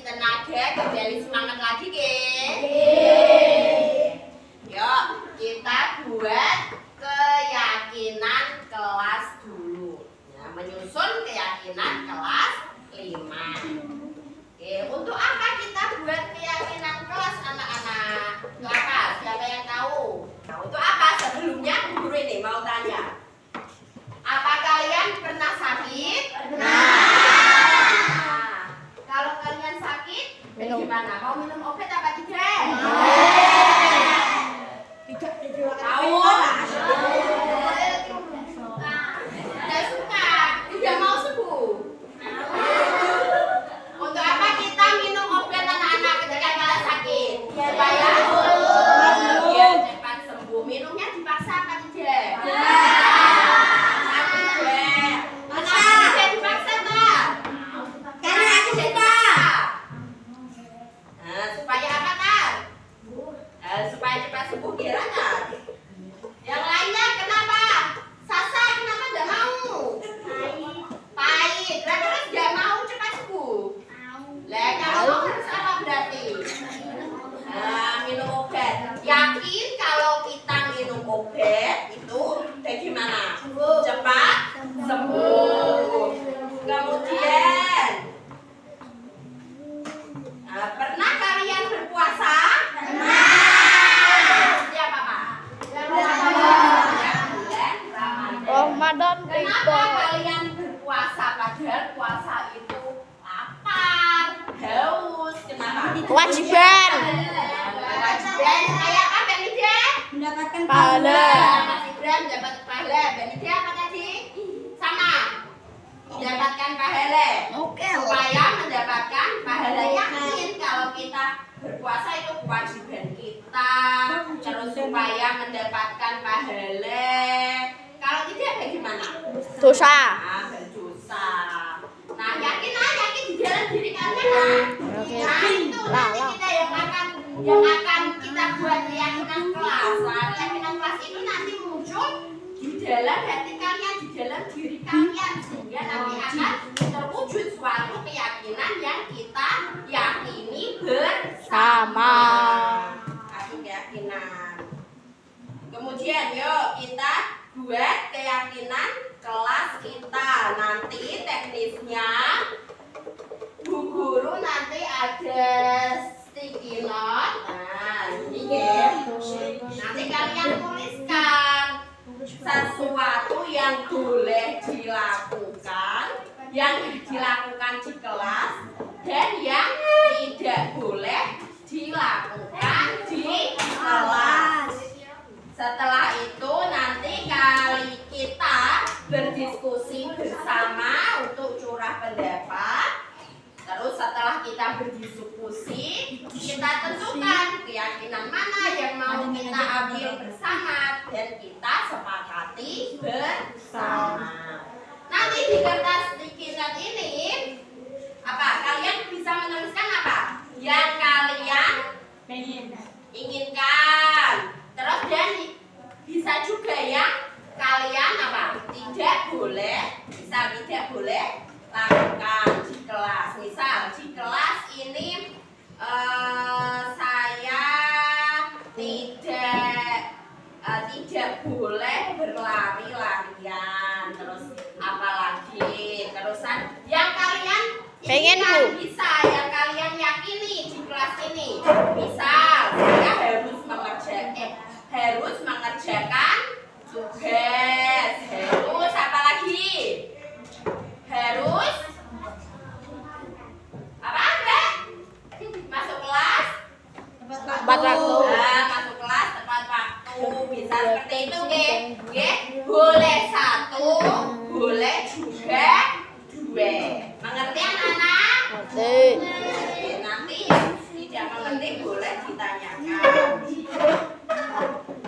tenaga, kembali semangat lagi, Ge. Yuk, kita buat keyakinan kelas dulu. Ya, menyusun keyakinan kelas 5. Oke, untuk apa kita buat keyakinan kelas anak-anak? Untuk apa? Siapa yang tahu? Nah, untuk apa? Sebelumnya guru ini mau tanya. Apa kalian pernah sakit? Pernah. Kalau kalian sakit, bagaimana? Mau minum obat apa tidak? Tidak. Tahu? Tidak suka. Tidak mau sembuh. Untuk apa kita minum obat anak-anak ketika kita sakit? Supaya biar cepat sembuh. Minumnya dipaksa apa tidak? Supaya cepat sembuh kiranya. Yang lainnya kenapa? Sasa kenapa tidak mau? Pahit. Terus tidak mau cepat sembuh. Lah kalau mau harus apa berarti? Minum obat. Yakin kalau kita minum obat itu bagaimana? Cepat sembuh. Kemudian pernah kalian berpuasa? Ramadan. Kenapa kalian berpuasa padahal puasa itu lapar, haus? Kenapa? Kewajiban. Kewajiban kayak apa nih dia? Mendapatkan Pahala. Mas Ibrahim dapat pahala. Dan dia apa tadi? Sama. Mendapatkan pahala. Oke. Supaya mendapatkan pahala, yakin kalau kita berpuasa itu kewajiban kita. Terus supaya mendapatkan pahala. Kalau tidak bagaimana? Dosa. Berdosa. Nah, yakin di dalam diri kalian. Oke. Nah, itu nanti kita yang akan kita buat keyakinan kelas. Nah, keyakinan kelas itu nanti muncul di dalam hati kalian, di dalam diri kalian, sehingga nanti akan terwujud suatu keyakinan yang kita yakini bersama. Aku keyakinan. Kemudian yuk kita buat keyakinan kelas kita. Nanti teknisnya Bu Guru nanti ada sticky note. Nah, ini ya. Nanti kalian tuliskan sesuatu yang boleh dilakukan, yang dilakukan di kelas, dan yang tidak boleh dilakukan di kelas. Setelah itu nanti kita berdiskusi bersama untuk curah pendapat. Terus setelah kita berdiskusi, kita tentukan keyakinan mana yang mau kita ambil bersama dan kita sepakati bersama. Nanti di kertas sticky note ini apa? Kalian bisa menuliskan apa? Yang kalian inginkan. Terus dan bisa juga yang kalian apa? Tidak boleh, bisa tidak boleh lakukan di kelas. Misal di kelas ini saya tidak boleh berlari-larian. Terus apalagi? Terusan yang kalian pengen, Bu. bisa, yang kalian yakini di kelas ini. Misal saya harus mengerjakan tugas. Harus apa lagi? Harus apa? Masuk kelas Tepat waktu. masuk kelas tepat waktu. Bisa seperti itu, Ge. Boleh 1, boleh juga 2. Mengerti anak-anak? Oke. Nanti yang tidak mengerti boleh ditanyakan.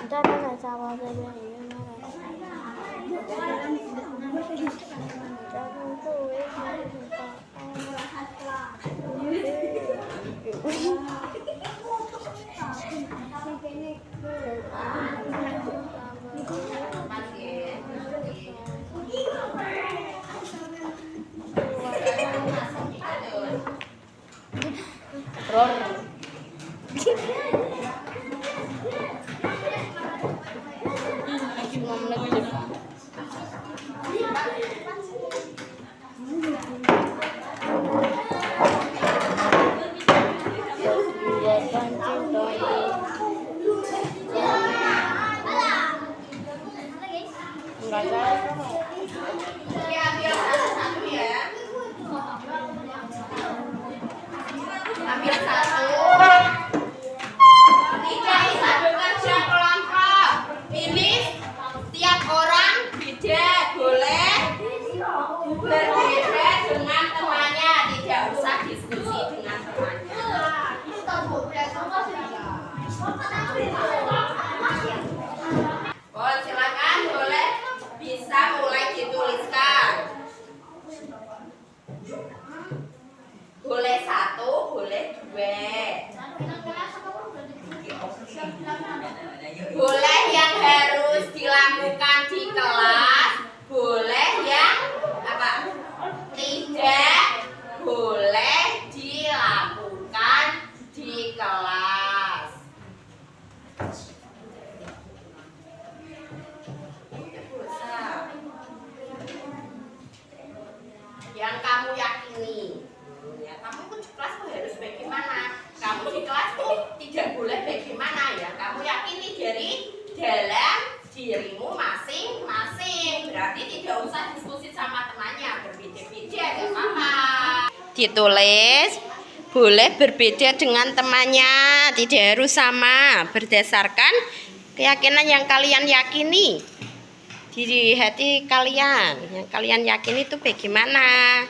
Ntar ada sama saya. Mas, Ror. Cuma menit. Enggak salah. Ya, ambil satu ya. Ambil satu. Tidak bisa bekerja kelompok. Ini tiap orang beda, boleh berbeda dengan temannya. Tidak usah diskusi dengan temannya. Oh, silakan boleh bisa mulai dituliskan. Boleh satu, boleh dua. Boleh yang harus dilakukan di kelas, boleh yang apa? Tidak boleh dilakukan di kelas. Yang kamu yakini, ya kamu pun di kelas tuh harus bagaimana? Kamu di kelas tuh tidak boleh bagaimana ya? Kamu yakini dari dalam dirimu masing-masing. Berarti tidak usah diskusi sama temannya, berbeda-beda gak apa-apa. Ditulis boleh berbeda dengan temannya, tidak harus sama, berdasarkan keyakinan yang kalian yakini. Di hati kalian, yang kalian yakini itu bagaimana?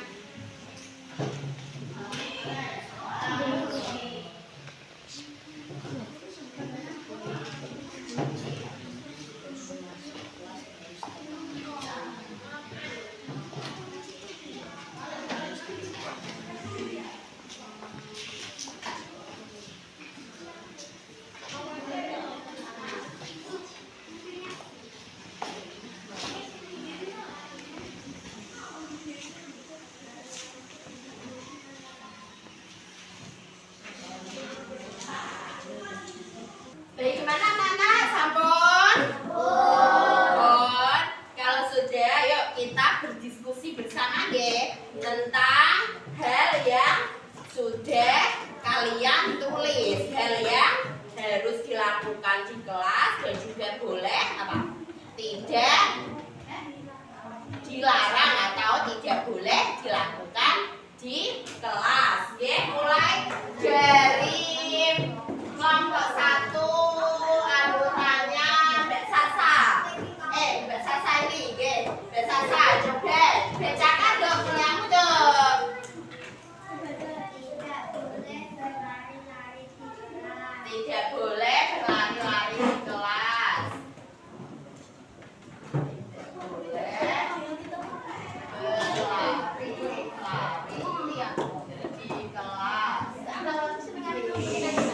Bagaimana anak-anak? Sampun? Sampun. Kalau sudah, yuk kita berdiskusi bersama ya tentang hal yang sudah kalian tulis, hal yang harus dilakukan di kelas dan juga boleh apa? Tidak dilarang atau tidak boleh dilakukan di kelas. Ya, mulai dari kelompok 1 anggotanya Mbak Sasa. Mbak Sasa ini, Mbak Sasa, coba bacakan dong yang dong. Tidak boleh berlari-lari di kelas.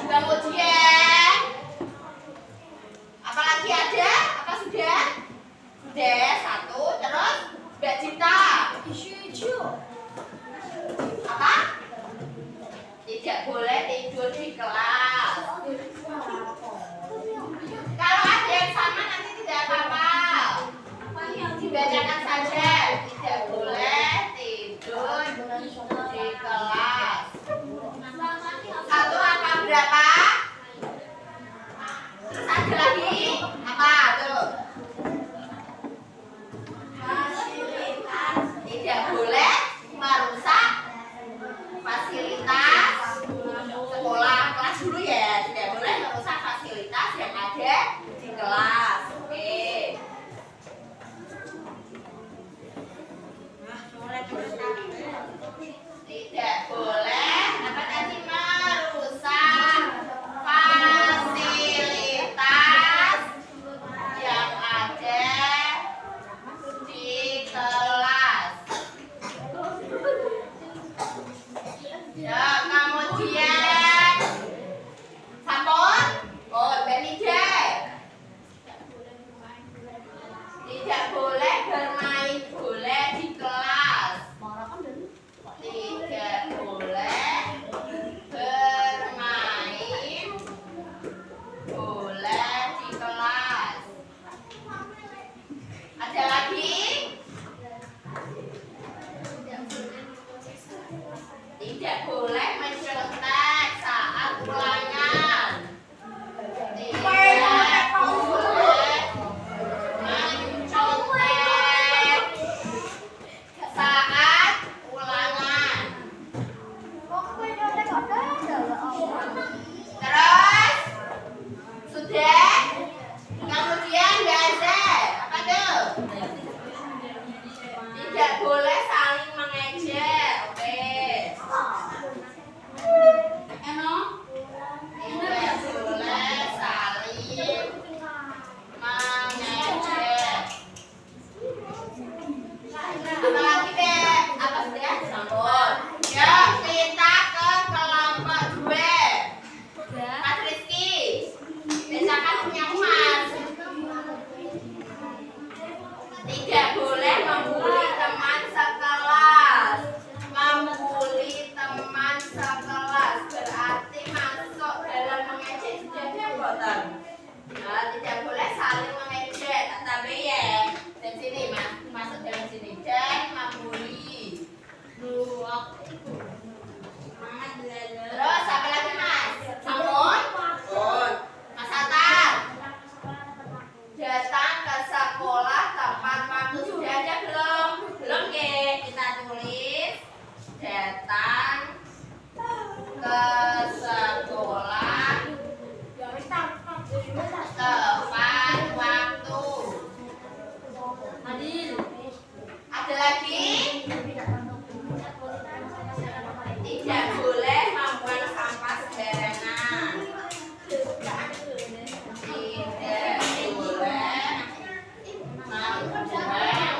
Kemudian apalagi ada? Apa sudah? Sudah satu. Terus Mbak Cita. Apa? Tidak boleh tidur di kelas. Kalau ada yang sama nanti tidak apa-apa. Dibacakan saja. Tidak boleh tidur di kelas. Satu apa berapa? Terus ada lagi apa tuh? Fasilitas. Tidak boleh merusak fasilitas sekolah. Kelas dulu ya. Tidak boleh merusak fasilitas yang ada di kelas. Oke. Tidak boleh apa tadi merusak fasilitas yang ada di kelas. Ya, kemudian sampun. Oh, Benida. Tidak boleh bermain bola di kelas. Tidak boleh bermain Tidak boleh mencontek saat ulangan. Tidak boleh mencontek saat ulangan. Terus sudah. Kemudian Gaza, apa tuh? Tidak boleh saling mengejek. Oke. Tidak boleh saling mengejek. Apalagi deh, apa sudah? Sambut. Yuk kita ke kelompok 2. Mas Rizky, bacakan punya Mas. Tidak boleh membuli teman sekelas. Membuli teman sekelas berarti masuk dalam mengejek. Sudah ada boten? Nah, tidak boleh saling mengejek. Tapi ya, dan sini masuk dalam sini dan membuli. Terus apa lagi Mas? Samun? Mas Atar? Datang ke sekolah tepat waktu. Sudah ada belum? Belum ke? Kita tulis datang ke sekolah tepat waktu. Ada lagi? Tidak boleh membuang sampah sembarangan. Tidak boleh membuang sampah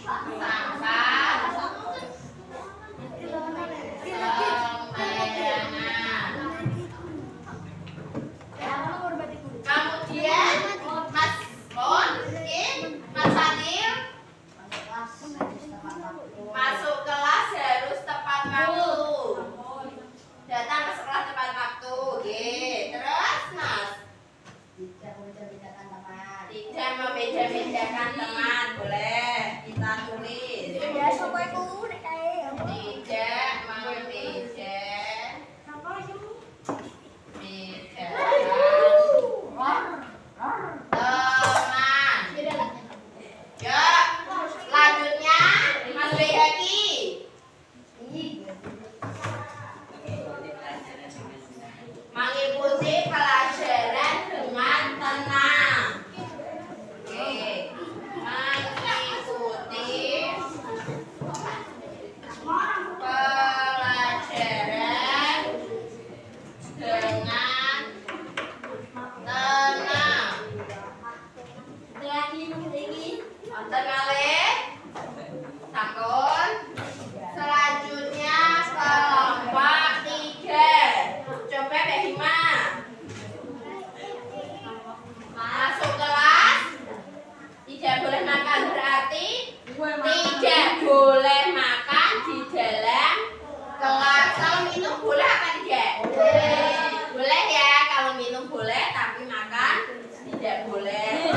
sembarangan. Kemudian Mas Mon, Mas Fadil, masuk kelas harus tepat waktu. Datang ke sekolah tepat waktu. Oke. Terus Mas? Tidak membeda-bedakan teman. Boleh kita tulis. Tidak membedakan teman. Ya, selanjutnya Mas Behaki. Mengikuti pelajaran dengan tenang. Oke. Mengikuti pelajaran dengan tenang. Wonten malih? Sampun. Selanjutnya kelompok 3. Coba Mbak Hima. Masuk kelas. Tidak boleh makan berarti tidak boleh makan di dalam kelas. Kalau minum boleh apa tidak? Boleh ya. Kalau minum boleh tapi makan tidak boleh.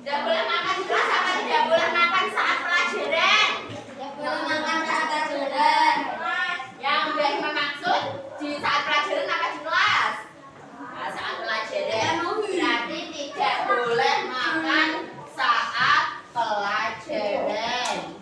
Tidak boleh makan di kelas apa tidak boleh makan saat pelajaran? Yang Mbak Hima maksud di saat pelajaran apa di kelas? Nah, saat pelajaran berarti tidak boleh makan saat pelajaran.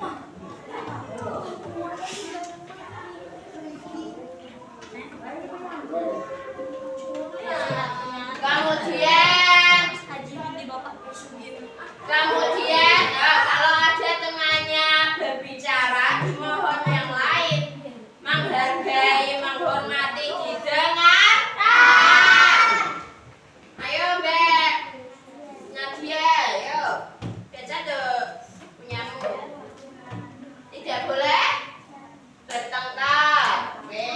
Kemudian kalau ada temannya berbicara, mohon yang lain menghargai, menghormati, didengarkan. Ayo Mbak Nadia, ayo baca tuh punyamu. Tidak boleh bertengkar. Oke.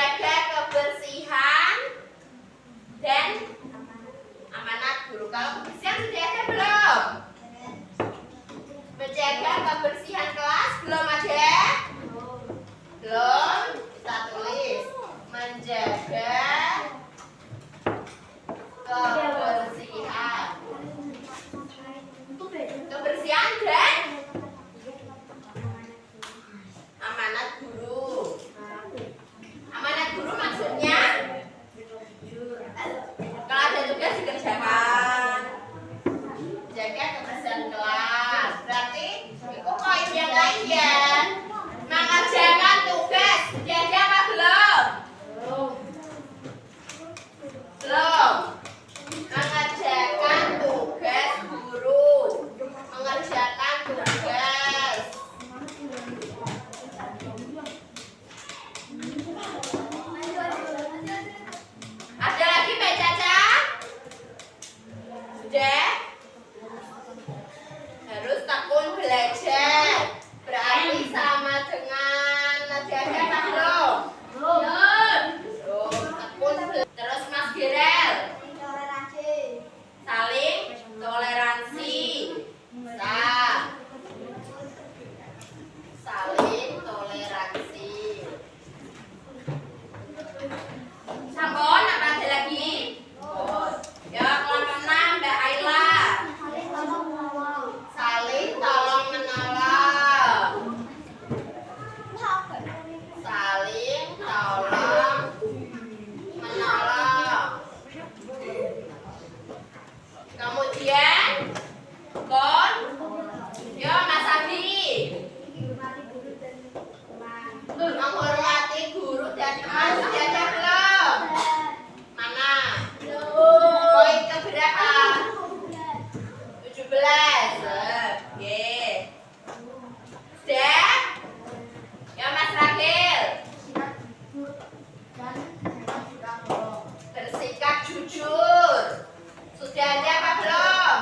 menjaga kebersihan dan amanat guru. Kalau kebersihan sudah ada belum? Menjaga kebersihan kelas belum ada? Belum. Kita tulis menjaga kebersihan. Kebersihan dan amanat guru. Amanat guru maksudnya kalau ada tugas dikerjakan. Jaga kebersihan kelas. Berarti itu poin yang lain ya. Mengerjakan tugas. Sudah ada apa belum? Belum. Mengerjakan tugas guru. Mengerjakan tugas. Ada lagi Mbak Caca? Sudah? Harus tekun belajar. Berarti sama dengan menjaga apa belum? Belum. Tekun belajar. Terus Mas Gerel. Saling toleransi. Saling toleransi. Sampun, apa ada lagi? Ya, kelompok 6 Mbak Ayla. Saling tolong menolong. Saling tolong menolong. Kemudian kon, yo Mas Abi. Menghormati guru dan teman. Sudah ada belum? Mana? Poin keberapa? 17. Oke. Sudah? Ya Mas Ragil. Bersikap jujur. Sudah ada apa belum?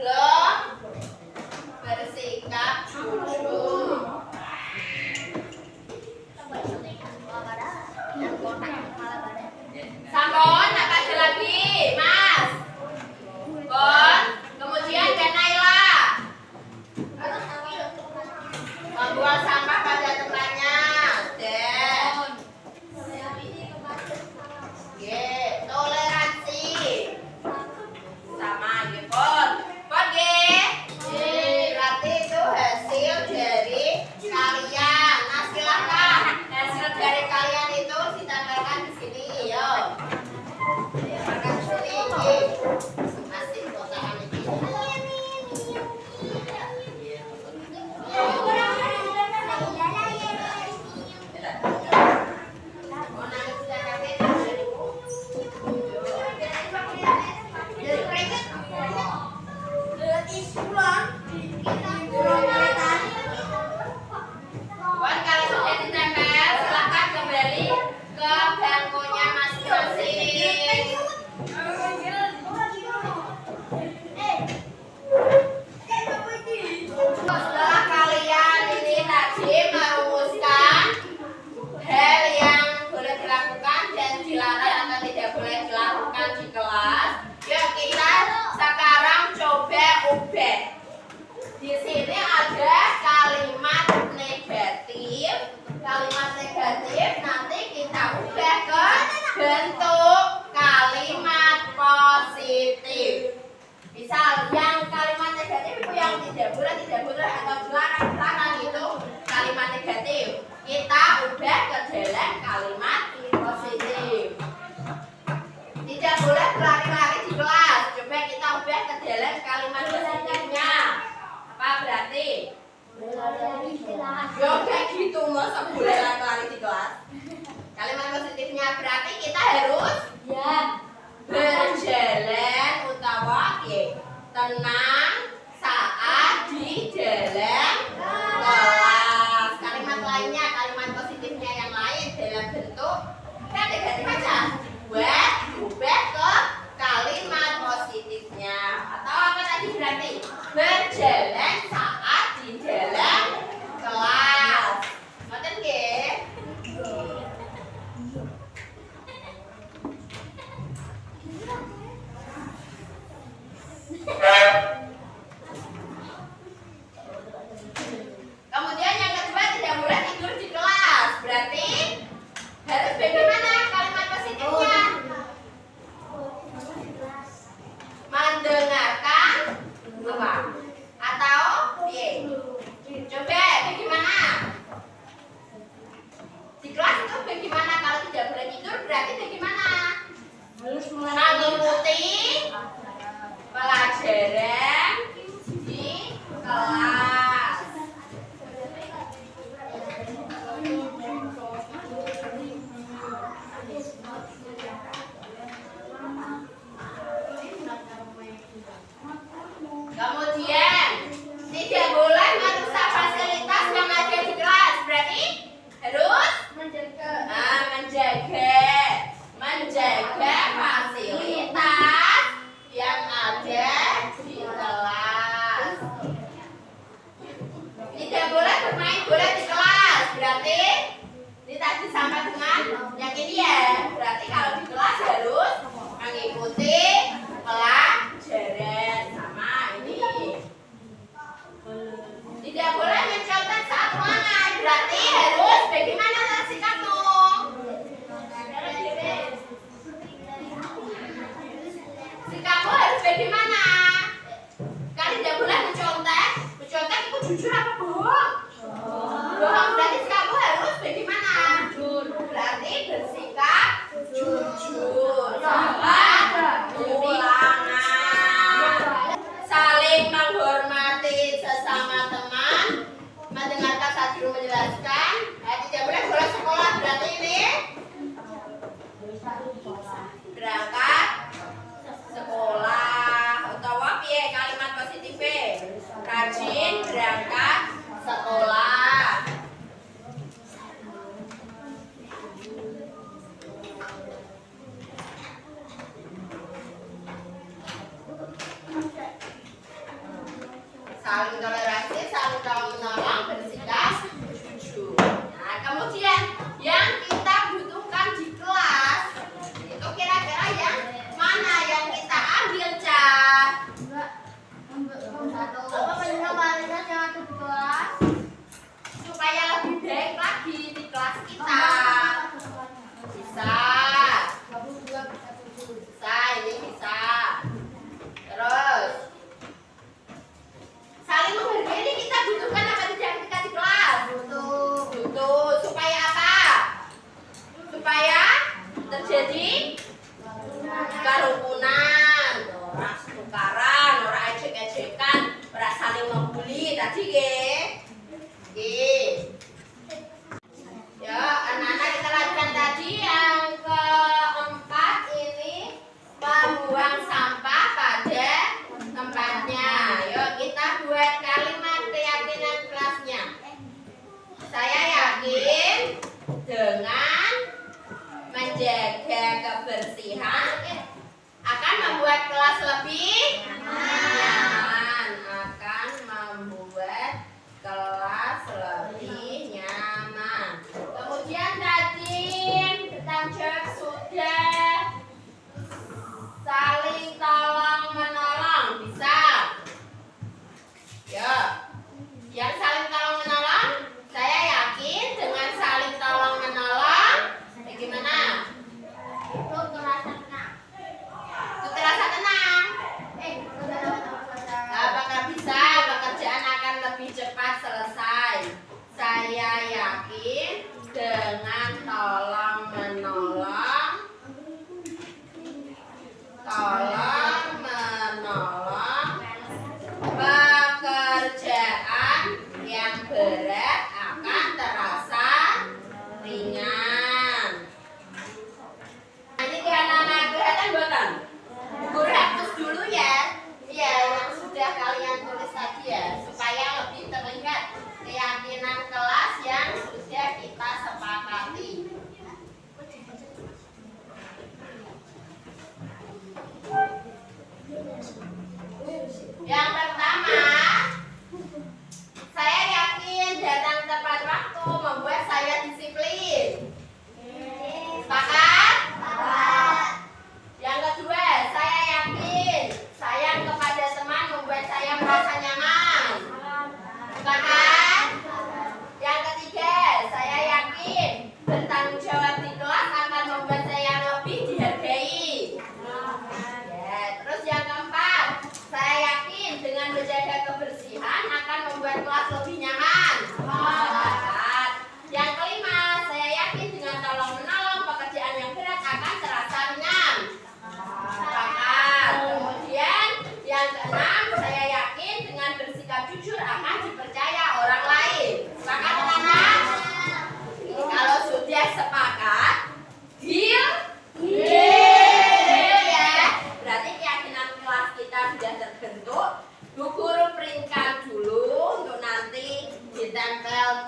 Belum? Bersikap jujur. Sampun, apa ada lagi? Mas? Bon, kemudian dan Naila. Membuang sampah pada tempatnya. Dan toleransi. Sama ya, Bon. Bon, berarti itu hasil dari kalian. Nah, silakan. Hasil dari kalian itu ditambahkan di sini, yo. Tambahkan di sini. Masih kotaan ini. Buat kalau sudah ditempel, silakan kembali ke bangkunya masing-masing. Setelah kalian ini tadi merumuskan hal yang boleh dilakukan dan dilarang atau tidak boleh dilakukan di kelas, yuk kita sekarang coba ubah. Di sini ada kalimat negatif. Kalimat negatif nanti kita ubah ke bentuk kalimat positif. Misal yang kalimat negatif itu yang tidak boleh atau dilarang itu kalimat negatif. Kita ubah ke dalam kalimat positif. Tidak boleh berlari-lari di kelas. Coba kita ubah ke dalam kalimat positifnya. Apa berarti? Ya kayak gitu, masa boleh lari-lari di kelas. Kalimat positifnya berarti kita harus berjalan utawa tenang saat di dalam kelas. Kalimat lainnya, kalimat positifnya yang lain dalam bentuk kan negatif aja. Buat ubah ke kalimat positifnya. Atau apa tadi berarti? Berjalan saat di dalam kelas. Ngerti nggih? bagaimana kalimat positifnya? Mendengarkan apa? Atau piye? Coba bagaimana? Di kelas itu bagaimana? Kalau tidak boleh tidur berarti bagaimana? Harus Mengikuti pelajaran di kelas. Kemudian tidak boleh merusak fasilitas yang ada di kelas. Berarti harus menjaga fasilitas yang ada di kelas. Tidak boleh bermain bola di kelas. Berarti ini tadi sama dengan yang ini ya. Berarti kalau di kelas harus mengikuti pelajaran sama ini. Tidak boleh mencontek saat ulangan. Berarti harus bagaimana sikapmu? Sikapmu harus bagaimana? Kalian tidak boleh mencontek. Mencontek itu jujur apa bohong? Bohong. Berarti sikapmu harus bagaimana? Berarti bersikap jujur saat ulangan. Saling menghormati sesama teman, mendengarkan saat guru menjelaskan. Tidak boleh bolos sekolah. Berarti ini berangkat sekolah. Utawa piye kalimat positif? Rajin berangkat sekolah. Saling toleransi, saling tolong menolong, bersikap jujur. Nah, kemudian yang kita butuhkan di kelas itu kira-kira yang mana yang kita ambil, Cak? Apa kualitas yang ada di kelas? Supaya lebih baik lagi di kelas kita. Bisa. Bisa, ini bisa. Terus saling menghargai ini kita butuhkan apa tidak ketika di kelas? Butuh. Supaya apa? Supaya terjadi kerukunan, orang tukaran, orang ejek-ejekan, orang saling membuli tadi ya, anak-anak kita lanjutkan tadi yang keempat ini membuang sampah pada tempatnya. Yuk kita buat kalimat keyakinan kelasnya. Saya yakin dengan menjaga kebersihan akan membuat kelas lebih nyaman. Akan membuat kelas lebih nyaman. Kemudian tadi tanggung sudah saling tolong menolong, bisa? Ya. Yang saling tolong menolong, saya yakin dengan saling tolong menolong bagaimana? Itu terasa tenang. Apakah bisa pekerjaan akan lebih cepat selesai? Saya yakin dengan tolong menolong pekerjaan yang berat akan terasa ringan. Ini ke anak-anak kelihatan buatan? Guru hapus dulu ya. Iya, yang sudah kalian tulis tadi ya, supaya lebih terlihat keyakinan kelas yang sudah kita sepakati. Yang pertama, saya yakin data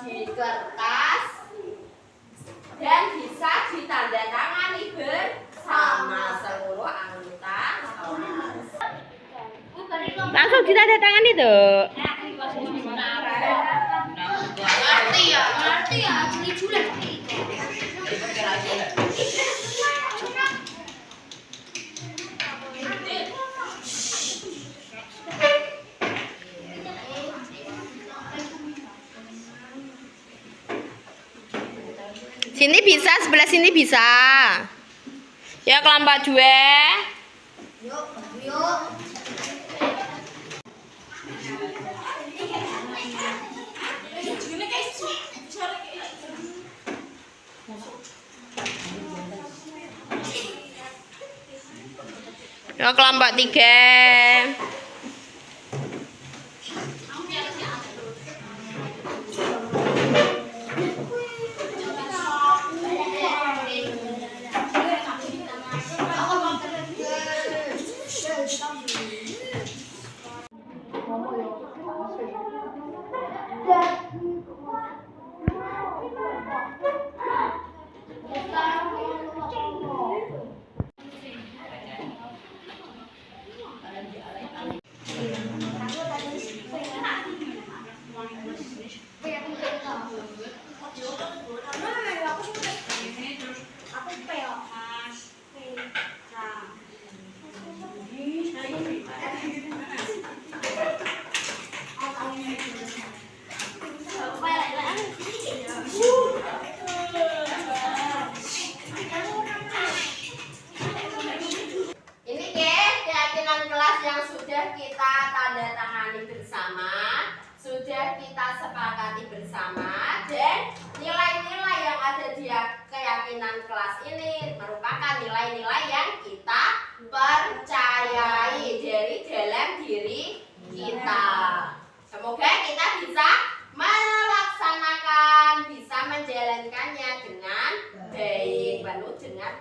di kertas dan bisa ditandatangani bersama seluruh anggota kelas. Langsung ditandatangani tuh. Ngerti ya, juli-juli. Sini bisa, sebelah sini bisa. Ya kelompok 2. Yuk, yuk. Ya kelompok 3. Ini keyakinan kelas yang sudah kita tanda tangani bersama, sudah kita sepakati bersama, dan nilai-nilai yang ada di keyakinan kelas ini merupakan nilai-nilai yang kita percayai dari dalam diri kita. Semoga kita bisa melaksanakan, bisa menjalankannya dengan baik, penuh dengan